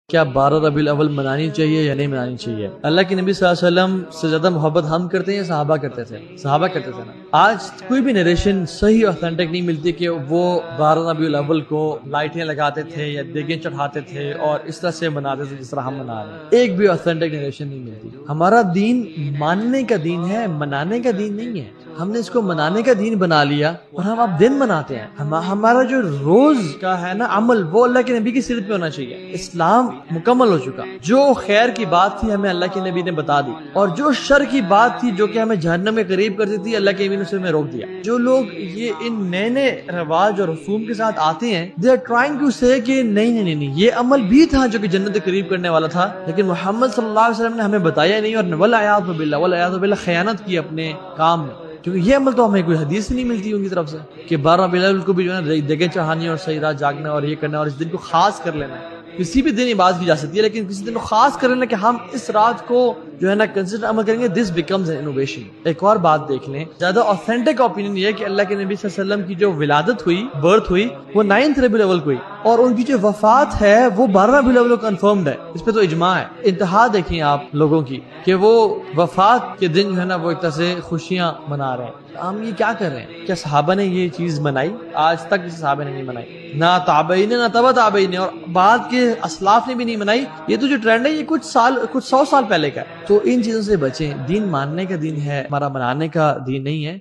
کیا 12 ربیع الاول منانی چاہیے یا نہیں منانی چاہیے؟ اللہ کے نبی صلی اللہ علیہ وسلم سے زیادہ محبت ہم کرتے ہیں یا صحابہ کرتے تھے نا۔ آج کوئی بھی نریشن صحیح اوتھینٹک نہیں ملتی کہ وہ 12 ربیع الاول کو لائٹیں لگاتے تھے یا دیگیں چڑھاتے تھے اور اس طرح سے مناتے تھے جس طرح ہم منا رہے ہیں۔ ایک بھی اوتھینٹک نریشن نہیں ملتی۔ ہمارا دین ماننے کا دین ہے، منانے کا دین نہیں ہے۔ ہم نے اس کو منانے کا دین بنا لیا اور ہم اب دن مناتے ہیں۔ ہمارا جو روز کا ہے نا عمل، وہ اللہ کے نبی کی سیرت پہ ہونا چاہیے۔ اسلام مکمل ہو چکا۔ جو خیر کی بات تھی ہمیں اللہ کے نبی نے بتا دی، اور جو شر کی بات تھی جو کہ ہمیں جہنم کے قریب کرتی تھی، اللہ کے نبی نے اسے ہمیں روک دیا۔ جو لوگ یہ ان نئے نئے رواج اور رسوم کے ساتھ آتے ہیں، they are trying to say کہ نہیں یہ عمل بھی تھا جو کہ جنت کے قریب کرنے والا تھا، لیکن محمد صلی اللہ علیہ وسلم نے ہمیں بتایا نہیں، اور والعیاذ باللہ خیانت کی اپنے کام میں۔ کیونکہ یہ عمل تو ہمیں کوئی حدیث نہیں ملتی ان کی طرف سے کہ 12 ربیع الاول کو بھی جو ہے نا دیگیں چڑھانی اور صحیح رات جاگنا اور یہ کرنا اور اس دن کو خاص کر لینا ہے۔ کسی بھی دن عبادت کی جا سکتی ہے، لیکن کسی دن کو خاص کر لینا کہ ہم اس رات کو جو ہے نا کنسیڈر عمل کریں گے، دس بیکمز این انوویشن۔ ایک اور بات دیکھ لیں، زیادہ اوتھینٹک اوپینین یہ ہے کہ اللہ کے نبی صلی اللہ علیہ وسلم کی جو ولادت ہوئی، برتھ ہوئی، وہ 9 ربیع الاول کو ہوئی، اور ان کی جو وفات ہے وہ 12 ربیع الاول کو کنفرمڈ ہے۔ اس پہ تو اجماع ہے۔ انتہا دیکھیں آپ لوگوں کی کہ وہ وفات کے دن جو ہے نا وہ ایک طرح سے خوشیاں منا رہے ہیں۔ ہم یہ کیا کر رہے ہیں؟ کیا صحابہ نے یہ چیز منائی؟ آج تک کسی صحابہ نے نہیں منائی، نہ تابعین نے، نہ تبع تابعین نے، اور بعد کے اسلاف نے بھی نہیں منائی۔ یہ تو جو ٹرینڈ ہے یہ کچھ 100 سال پہلے کا ہے۔ تو ان چیزوں سے بچیں۔ دین ماننے کا دین ہے، ہمارا منانے کا دین نہیں ہے۔